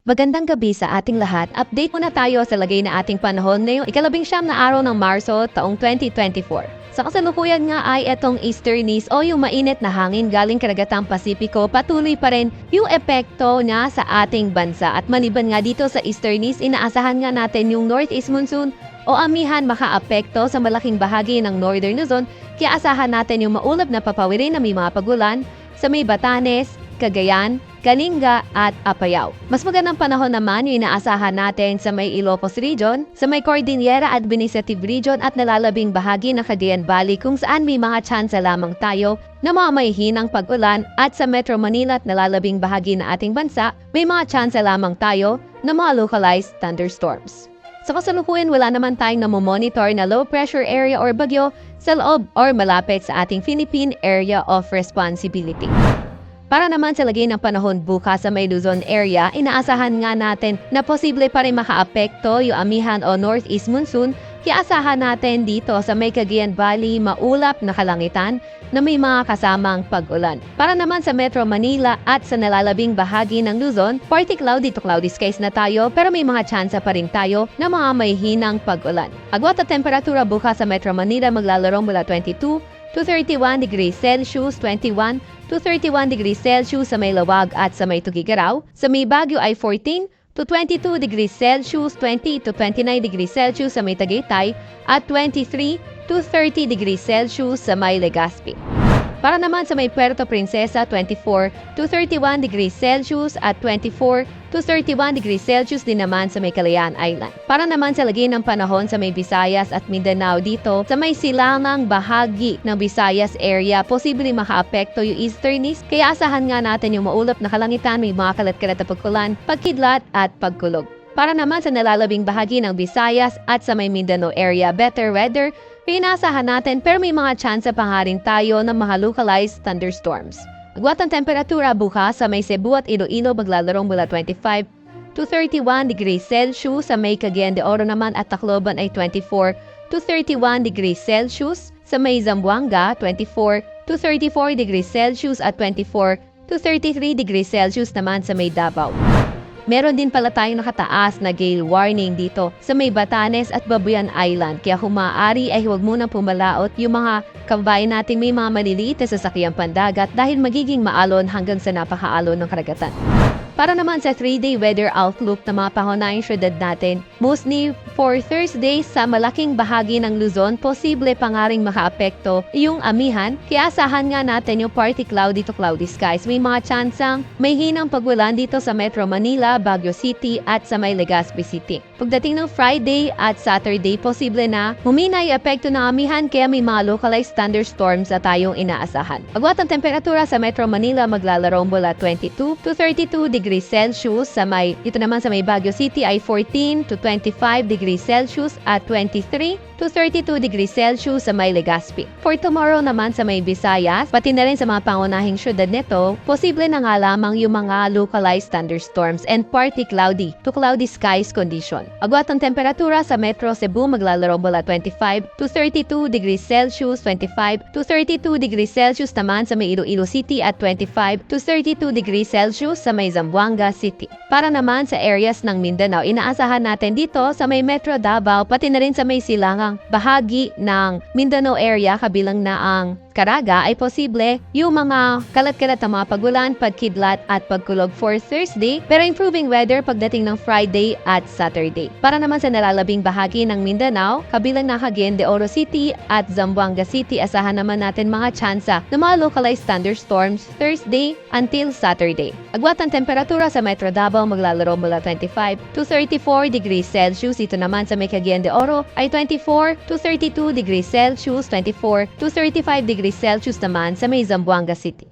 Magandang gabi sa ating lahat. Update muna tayo sa lagay na ating panahon ngayong ika-19 na araw ng Marso taong 2024. Sa kasalukuyan nga ay itong easterlies o yung mainit na hangin galing karagatang Pasipiko, patuloy pa rin yung epekto niya sa ating bansa. At maliban nga dito sa easterlies, inaasahan nga natin yung northeast monsoon o amihan makaapekto sa malaking bahagi ng northern Luzon, kaya asahan natin yung maulap na papawirin na may mga pagulan sa may Batanes, Cagayan, Kalinga at Apayao. Mas magandang panahon naman yung inaasahan natin sa may Ilocos Region, sa may Cordillera Administrative Region at nalalabing bahagi ng Cagayan Valley kung saan may mga tsansa lamang tayo na mamahihinang pag-ulan, at sa Metro Manila at nalalabing bahagi ng ating bansa, may mga tsansa lamang tayo na mga localized thunderstorms. Sa kasalukuyan, wala naman tayong namomonitor na low pressure area or bagyo sa loob or malapit sa ating Philippine Area of Responsibility. Para naman sa lagay ng panahon bukas sa may Luzon area, inaasahan nga natin na posible pa rin makaapekto yung amihan o northeast monsoon, kaya asahan natin dito sa may Cagayan Valley maulap na kalangitan na may mga kasamang pag-ulan. Para naman sa Metro Manila at sa nalalabing bahagi ng Luzon, partly cloudy to cloudy skies na tayo pero may mga tsansa pa rin tayo na mga may hinang pag-ulan. Agwat at temperatura bukas sa Metro Manila maglalaro mula 22 to 31 degrees Celsius, 21 to 31 degrees Celsius sa may Lawag at sa may Tugigaraw. Sa may Baguio ay 14 to 22 degrees Celsius, 20 to 29 degrees Celsius sa may Tagaytay at 23 to 30 degrees Celsius sa may Legazpi. Para naman sa may Puerto Princesa, 24 to 31 degrees Celsius at 24 to 31 degrees Celsius din naman sa may Kalayaan Island. Para naman sa lagay ng panahon sa may Visayas at Mindanao dito, sa may silangang bahagi ng Visayas area, posible makaapekto yung easterlies, kaya asahan nga natin yung maulap na kalangitan, may mga kalat-kalat na pagkulan, pagkidlat at pagkulog. Para naman sa nalalabing bahagi ng Visayas at sa may Mindanao area, better weather, pinasahan natin pero may mga tsansa pa nga rin tayo ng mga localized thunderstorms. Agwat ang temperatura bukas sa may Cebu at Iloilo maglalarong mula 25 to 31 degrees Celsius, sa may Cagayan de Oro naman at Tacloban ay 24 to 31 degrees Celsius, sa may Zamboanga 24 to 34 degrees Celsius at 24 to 33 degrees Celsius naman sa may Davao. Meron din pala tayong nakataas na gale warning dito sa may Batanes at Babuyan Island, kaya kung maaari ay huwag munang pumalaot yung mga kababayan nating may mga maliliit na sasakyang pandagat dahil magiging maalon hanggang sa napakaalon ng karagatan. Para naman sa 3-day weather outlook na mga pangunahing syudad natin, mostly for Thursday sa malaking bahagi ng Luzon, posible pa nga rin makaapekto yung amihan, kaya asahan nga natin yung partly cloudy to cloudy skies. May mga tsansang may hinang pagulan dito sa Metro Manila, Baguio City at sa may Legazpi City. Pagdating ng Friday at Saturday, posible na humina yung epekto ng amihan, kaya may mga localized thunderstorms na tayong inaasahan. Agwat ang temperatura sa Metro Manila maglalaro mula 22 to 32 degrees Celsius, sa may dito naman sa may Baguio City ay 14 to 25 degrees Celsius at 23 to 32 degrees Celsius sa may Legazpi. For tomorrow naman sa may Visayas, pati na rin sa mga pangunahing syudad nito, posible na nga lamang yung mga localized thunderstorms and partly cloudy to cloudy skies condition. Agwat ang temperatura sa Metro Cebu maglalaro mula 25 to 32 degrees Celsius, 25 to 32 degrees Celsius naman sa may Iloilo City at 25 to 32 degrees Celsius sa may Zamboanga City. Para naman sa areas ng Mindanao, inaasahan natin dito sa may Metro Davao, pati na rin sa may silangang bahagi ng Mindanao area kabilang na ang Caraga, ay posible yung mga kalat-kalat na mga pagulan, pagkidlat at pagkulog for Thursday, pero improving weather pagdating ng Friday at Saturday. Para naman sa nalalabing bahagi ng Mindanao, kabilang na Cagayan de Oro City at Zamboanga City, asahan naman natin mga tsansa ng mga localized thunderstorms Thursday until Saturday. Agwat ang temperatura sa Metro Davao maglalaro mula 25 to 34 degrees Celsius. Ito naman sa may Cagayan de Oro ay 24 to 32 degrees Celsius, 24 to 35 degrees Celsius naman sa may Zamboanga City.